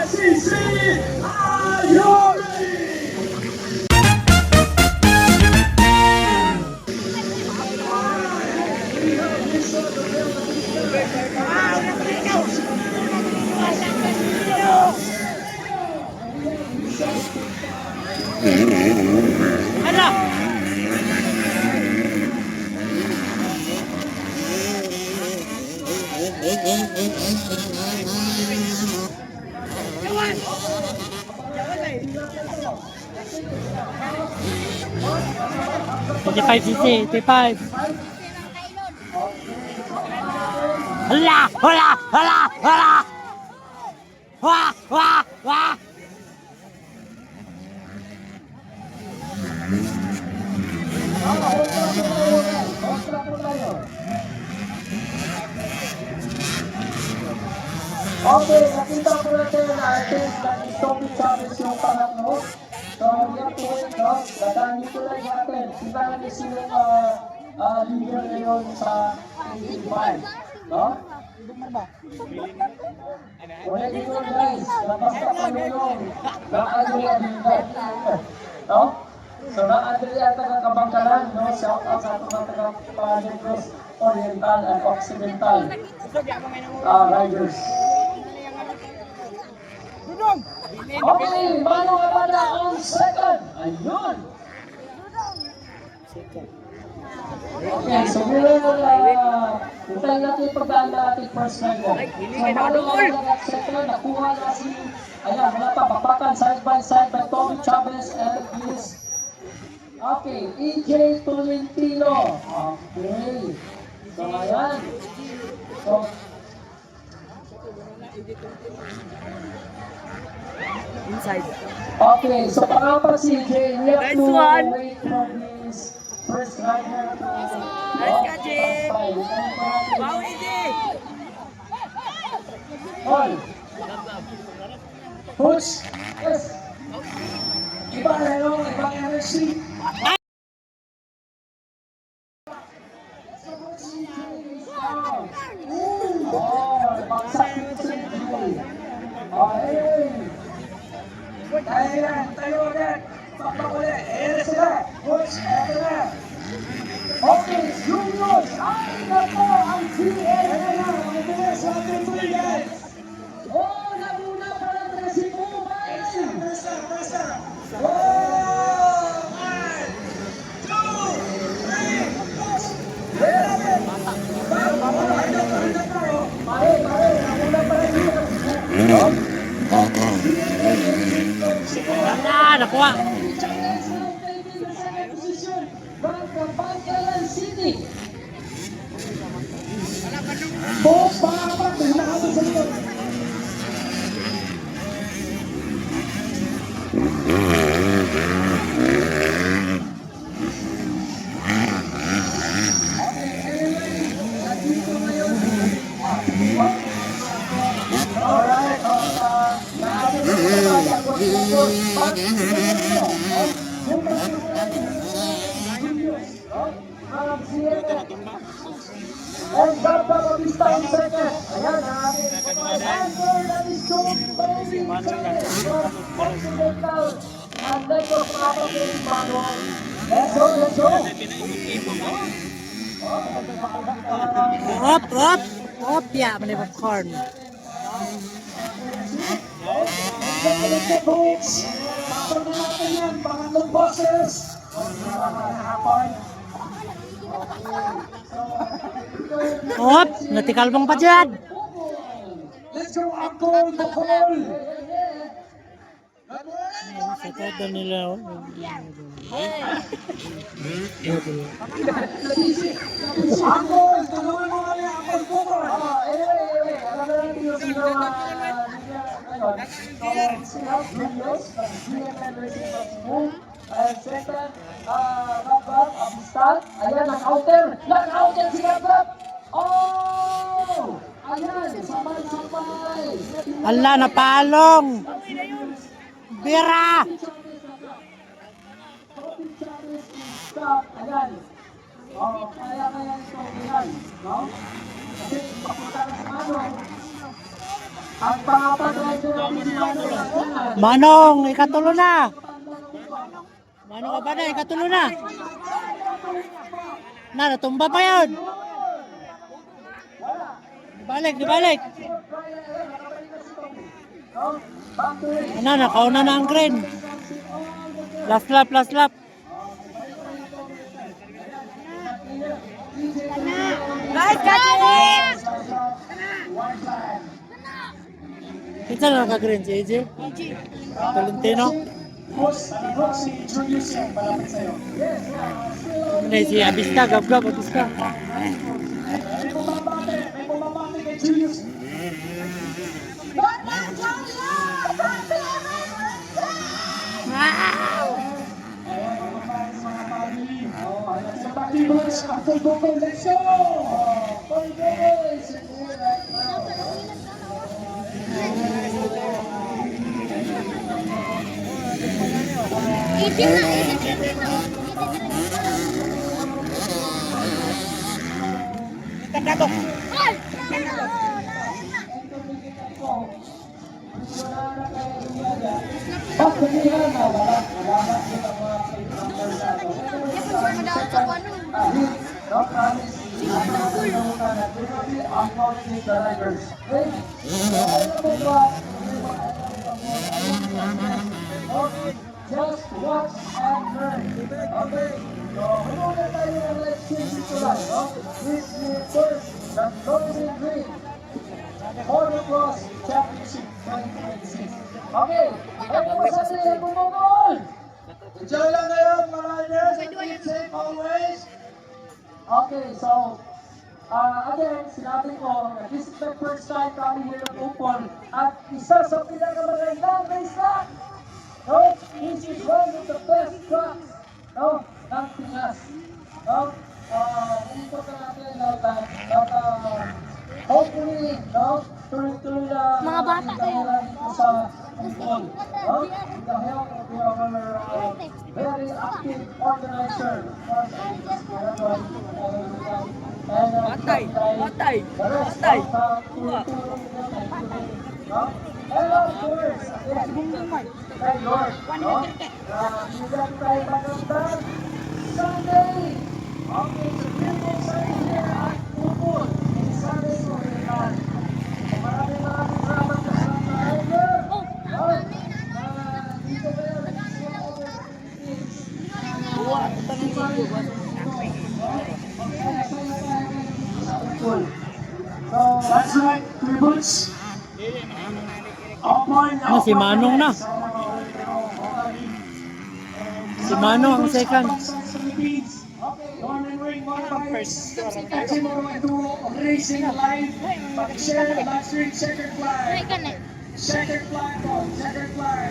SEC, are you ready? T5. Hala! Hala! Hala! Hala! Wah! Wah! Wah! Okay, nakita ko natin na atin na Tommy Chavez yung pangatlo. So, we have to wait, no? Dadaan nito lang natin. Sila na silang leader ngayon sa 85, no? Wala dito guys, basta panulong. Naadri dito, no? So, naadri at taga-Kabangkalan, no? Shout out sa mga taga-Negros Oriental and Occidental riders. Okay, Mano Abada on second. Ayun. Okay, so hintayin natin pagdaan na ating first rider. So, Mano Abada on second, nakuha na si, ayan, wala pa, bakbakan side by Tommy Chavez and his, okay, EJ Tolentino. Okay. So, ayan. So, Inside. okay, so pangapat si EJ, we have to wait for his first rider to Wow, EJ! Hold. Push. Yes. Iba na yun, ibang energy. Bagsak dito si EJ. Okay. Tayo ulit. Bakbak ulit. Ayan na sila. Push. Ayan na. Okay, Juniors. Ay, naku, ang CNN na. Ang bilis sa ating tuloy. Oh, naguna pa lang na si Kumay. Presa. Oh, 1, 2, 3, push. Ayan natin. Pare, naguna pa lang dito. Wala! Nakuha! Bangkalan City. Boss, pangapat, hinahabol sa likod. Alright, and Gabba Bautista in second. Ayan, answer that is so very Occidental. And then for Papa Pili Mano. Let's go. Op! Yeah, may popcorn. Papag na natin yan, pangatlong boses. Op! Natikal bang pa dyan? Let's go, Uncle Bocol. Sa todo nila. Uncle, tulungan mo kami, Uncle Bocol. Anyway, alam na natin yung sino and second, Rabat, Abistan. Ayan, nag-outer si Rabat. Oh! Ayan, sabay. Ala, napalong! Bira! Ayan. Oh, kaya ito, ayan. No? Kasi, papunta na sa ano. Ang pangapadriver natin si Manong Lagunas. Manong, ikatulo na. Manong ka ba na? Ikatulo na. Natumba pa yun. Dibalik. Nakauna na ang crane. Last lap. Guys, catch it! Kita na naka-green si AJ? Tolentino? Si Julius yan, malapit sa'yo. Si Abista, gab-gab, Abista. May bumabate kay Julius. Just watch and learn. Okay? So, muna tayo ng let's change it to life. This is first, the closing green. Motocross Championship 2026. Okay, ito po sa atin ang bumungol. Enjoy lang kayo, mga riders, and keep safe always. Okay, so, again, sinabi ko, this is my first time coming here at Upon, at isa sa pinakamagandang race track. No, this is one of the best tracks, no, ng Pinas. No, dito ka natin at hopefully, no, tuloy-tuloy na Mga bata kayo. dito sa Upon. No, with the help of our very active organizer. Patay. The rest of tulong-tulong na and of course, kay Lord, no? Bigyan tayo magandang Sunday. Okay, so beautiful Sunday here at Upon. Sunday ko rin. Maraming salamat sa driver. Dito kayo, that's right, three boots. Si Manong na. Si Manong ang second. Racing live, share, live stream, checkered flag. Checkered flag, checkered flag.